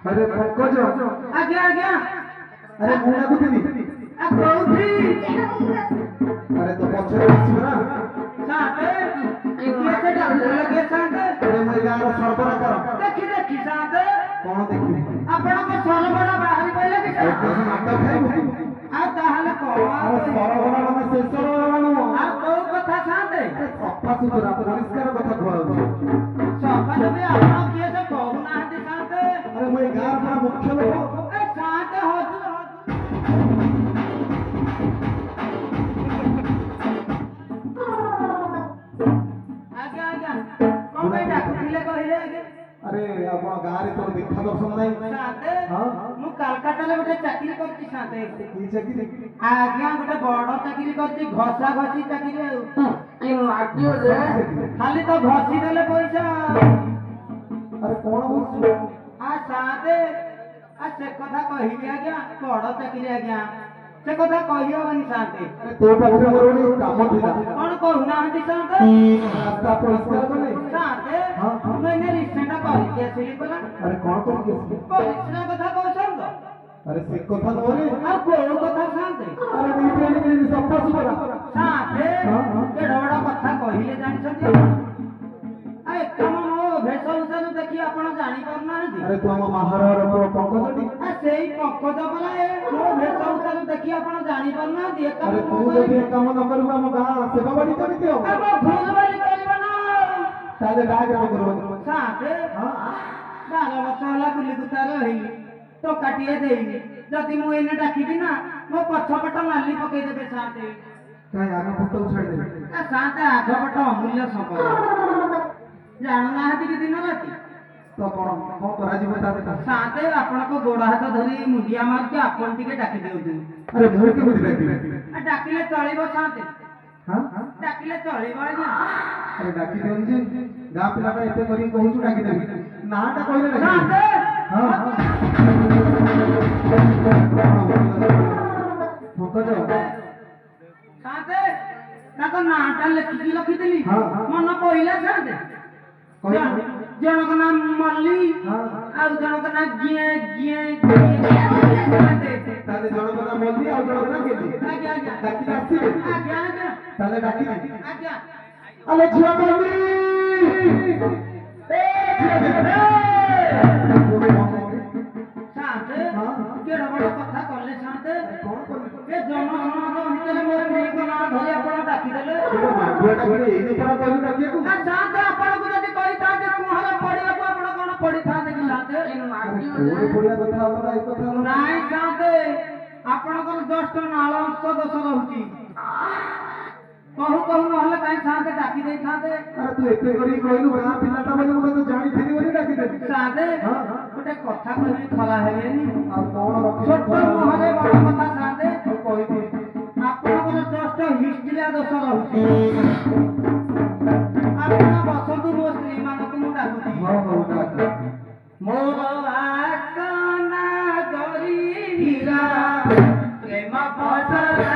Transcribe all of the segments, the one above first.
अरे पंकज आज्ञा आज्ञा अरे मुना कुठे आ कोठी अरे तो पछरे आसीबो ना साथे किएसे डाल लगे साथे अरे मैं गार सरबरा कर देखि देखि साथे कोन देखि आपण को सरबरा बाहरी पहिले कि एक नाटक खाइबो आ ताहले को अरे सरबरा माने शेषर मानो आ को कथा साथे सफा सुतरा परिष्कार कथा कहू सफा जबे आपण किएसे कहू नाहंती साथे अरे मैं गार पर मुख्य लोक ए साथे हो आज्ञा आज्ञा कोन पे डाकुले कहिले आगे अरे आपण गारे तोर देखा दर्शन नाही साथे हां मु कलकत्ता गोटे चाकरी करती साथे की चाकरी आज्ञा गोटे बड़ चाकरी करती घसा घसी चाकरी खाली तो घसी देले पैसा अरे कोन बोलछु आ साथे आ से कथा कहिबी आज्ञा बड़ चाकरी आज्ञा से कथा कहियो बनी साथे अरे तो पाखरे मोर ओनी काम थिला कोन कहूना हंती साथे रास्ता परिष्कार कले साथे हां मैंने रिसेंटा करी के सिली पला अरे कोन कोन के परिश्रम कथा कहछन तो अरे से कथा नोरे आ को कथा साथे अरे नी सफा सुतरा साथे हां केडा बड़ा कथा कहिले जानि छथि आ एकम मो भेष उसन देखि आपण जानि परनाहंती अरे तू हम महारार पंकजटी आ सेई पक्कद पला ए मो भेष उसन देखि आपण जानि परनाहंती एकम अरे तू जदि काम न करबा हम गां सेवा बड़ी करी दियो आ मो भूल वाली करबा ना ताले डाग करो साथे हां 12 वर्ष होला बुली कुता रहिली तो काटिए देई जदि मु एने डाकिबी ना मो पछपट लाली पकई देबे साथे काय आगे फोटो छाड़ दे आ साथे आगपट अमूल्य संपद जानु नाहती कि दिन राती तो कोन कोन करा जीव ताते साथे आपण को गोड़ हाथ धरी मुंडिया मार के आपण टिके डाकी देउ अरे मोर के बुझ रही आ डाकिले चलिबो साथे हां डाकिले चलिबो आज्ञा अरे डाकी देउ जे गा पिलाटा एते करी कहू डाकी देबी नाटा कहले साथे हां पंकज साथे ताको नाटा लिखि लखितली हां मन पहिले साथे जनक नाम मल्ली हां आ जनक नाम गिए गिए साथे ताले जणक ना मोदी आ जणक ना केदी आज्ञा आज्ञा डाकी आसीबे आज्ञा आज्ञा ताले डाकी दे आज्ञा अले झिया मोदी ए झिया साथे केडा बड़ कथा करले साथे कोन कोन ए जन समाज भितर मोर नहीं को ना धरि आपण डाकी देले तो मागुआटा करे एई परा कहू डाकी को आ साथे आपण को जदी कहि था जे कुहला पड़िया को आपण कोन पड़ी था देखि साथे कोन पड़िया कथा हमरा एक कथा नाइ साथे आपण को जस्ट नाळ अंश दोष रहउची कहू कहू नहले काई साथे डाकी देई साथे अरे तू एते करी कहलु गां पिलाटा बोले मते तो जानि थिनी बोली डाकी दे साथे हां गोटे कथा कहली खला हेलेनी आ कोन रखि छोट मुहरे बड़ कथा साथे कहि दे आपण को जस्ट हिस्ट्री दोष रहउची आपण बसतु मो स्त्री मानक मु डाकुची हां हां डाकी मोर आसना गरी हीरा प्रेम पसरा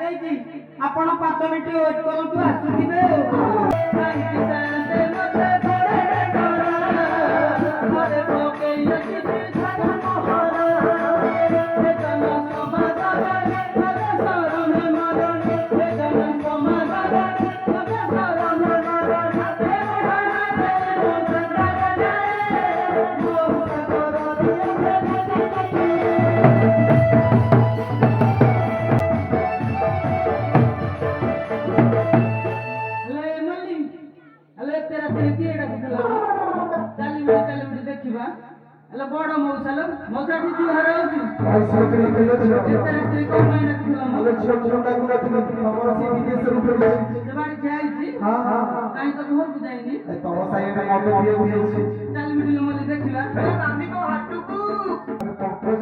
ଡାକି ଦେଇଛି ଆପଣ 5 ମିନିଟ୍ ୱେଟ୍ କରନ୍ତୁ ଆସୁଥିବେ ଆଉ। କାହିଁକି ସେ ମତେ ଘରେ ଘରେ ପକେଇ ଆସିଛି ସାଧା ମୋହର ଏ ଜନ ସମାଜରେ ଘରେ ସରମ ମରଣୀ ଏ ଜନ ସମାଜରେ ଘରେ ସରମ ମରଣୀ ଏ ଘରରେ ମୋ ସଦାରେ ମୋ ସାଗରରେ ଦେଖିବା ହେଲେ ବଡ ମଉସାଲ ମଉସା ଠି ତୁ ହରାଉଛୁ ଭାଇ ସକରି କହିଲ ଝିଅ ଏତେ ରାତିରେ କଣ ପାଇଁ ଡାକୁଥିଲ ଆଲୋ ଝିଅ ଝିଅ ଡାକୁ ଡାକୁ ତମର ସେ ବିଦେଶରୁ ଫେରିଛି ସେବାଡି ଠିଆ ହେଇଛି ହଁ ହଁ କାହିଁ ତ ଘରକୁ ଯାଇନି ଏ ତମ ସାଇରେ ମଦ ପିଇବାକୁ ଯାଇଛି ଚାଲି ମିଳିଲ ମଲି ଦେଖିବା ରାନ୍ଧି ମୋ ହାଟୁକୁ ପଙ୍କଜ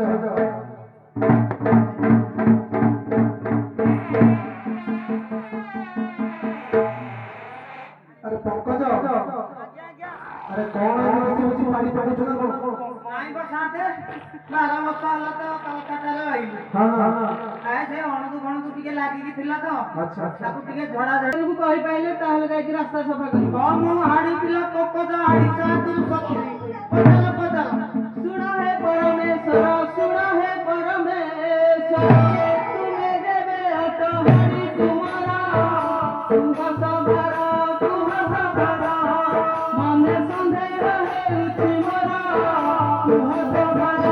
ଆରେ ପଙ୍କଜ ଆରେ କଣ ଏମିତି ହଉଛି ପାଣି ପକଉଛୁ ନା କଣ ନାଇଁ ବସାତେ 12 ବର୍ଷ ହେଲା ତ କଲକାତାରେ ରହିଲି ହଁ ହଁ ସେ ଅଣଦୁ ଭଣଦୁ ଟିକେ ଲାଗିକି ଥିଲା ତ ଆଚ୍ଛା ଆଚ୍ଛା ତାକୁ ଟିକେ ଝଡା ଝଡିକୁ କହିପାଇଲେ ତାହେଲେ ଯାଇକି ରାସ୍ତା ସଫା କରି ମୁଁ ହାଡି ପିଲା ପକଜ ହାଡି ସାତୁ ସତୁରି ପଚାର ପଚାର ଶୁଣ ହେ ପରମେଶ୍ୱର ତୁମେ ଦେବେ ଅଟ ହାଡି ତୁମର ତୁହ ସଭାର ମନେ ସନ୍ଦେହ ହେଉଛି ମୋର ତୁହ ସଭାର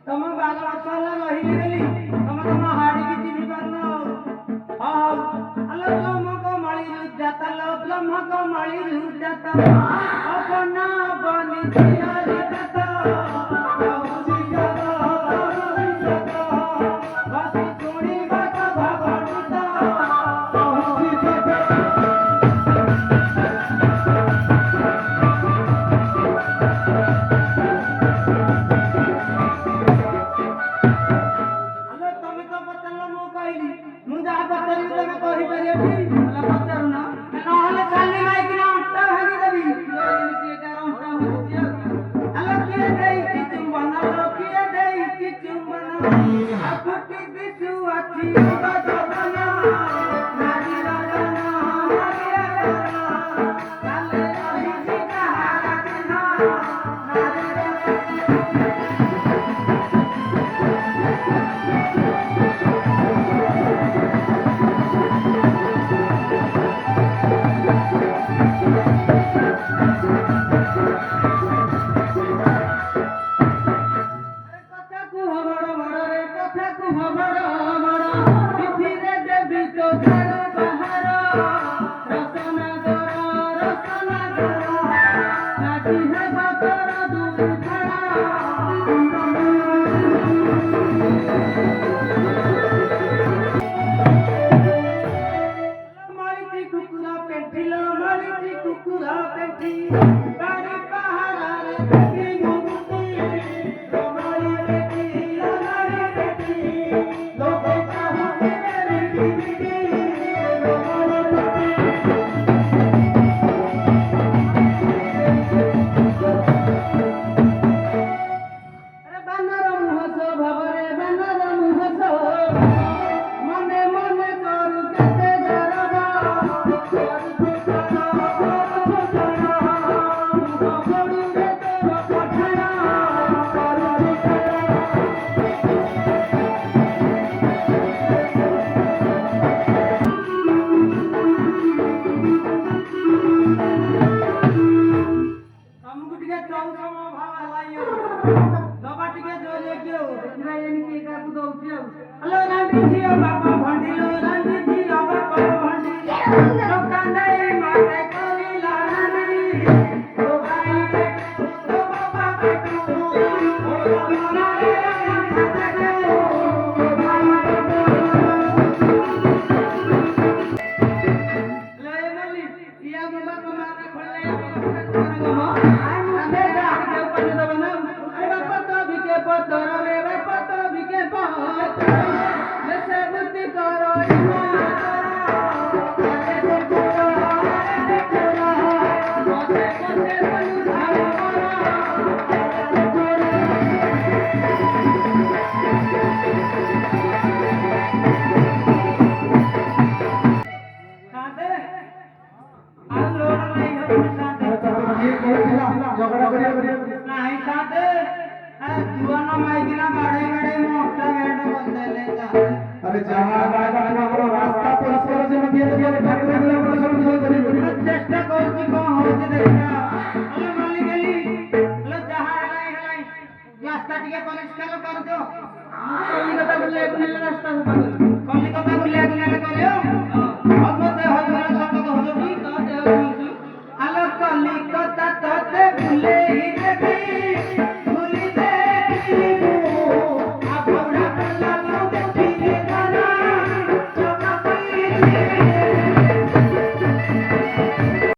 ତମ 12 ବର୍ଷ ହେଲା ରହିଲି ବୋଲି ତମ ହାଡିକି ଚିହ୍ନି ପାରୁନ ହଉ ଆଲୋ ବ୍ରହ୍ମକ ମାଳିରୁ ଜାତ लो ବ୍ରହ୍ମକ ମାଳିରୁ ଜାତ ଅପନା ବନି ସିଆରି ଜାତ ରହୁଛି ଜାତ ବସି ଶୁଣିବା କଥା ଭାବଣିତ ରହୁଛି ଜାତ ମୁଁ ଯାହା ପଚାରିବି ତମେ କହିପାରିବ କି ପଚାରୁନ ନହେଲେ କାଲି ମାଇକିନା ଅଣ୍ଟା ଭାଙ୍ଗିଦେବି କିଏ କାହାର ଅଣ୍ଟା ଭାଙ୍ଗୁଛି ଆଲୋ କିଏ ଦେଇଛି ଚୁମ୍ବନ ଲୋ କିଏ ଦେଇଛି ଚୁମ୍ବନ ଆଉ ଫୁଟି ଦିଶୁ ଅଛି ଗଜବନ ନାରୀ ରଜନ କାଲେ ରହିଛି କାହାର ଚିହ୍ନ ନାରୀ কুকুরা পেটি বাড়ি পাহাড়ে পেটি মুক্তি রমালি পেটি রমালি পেটি লোকে চাহুতে মিটি মিটি রমালি আরে বানর মুহস ভাবরে বানর মুহস মনে মনে করু কেতে গরব दुआर खोले आई मुझे के ऊपर दबे ना अरे बापा तो बिके पत्थर रे बापा तो बिके पत्थर ले से बुद्धि करो अरे देखो मोते मोते पलू धारा साथे आ लोड नहीं हो साथे କିଏ କହୁଥିଲା ଝଗଡ଼ା କରିବାକୁ? नहीं साथे अरे जुआन माइकिना बाड़े बाड़े मोटा गेट बंदेले साथे अरे ଯାହା ଗାଁଟା ଆମର ରାସ୍ତା ପରିଷ୍କାର ଯେମିତି ହେଲେ ବି ଠାକୁର ଦିନ ଆପଣ ସବୁ କରିବେ। चेष्टा करती कौन होती देखा अरे माली गली अरे जहां हलाई रास्ता टिके परिष्कार कर दो कलिकता बुले बुले रास्ता को कलिकता बुले बुले करियो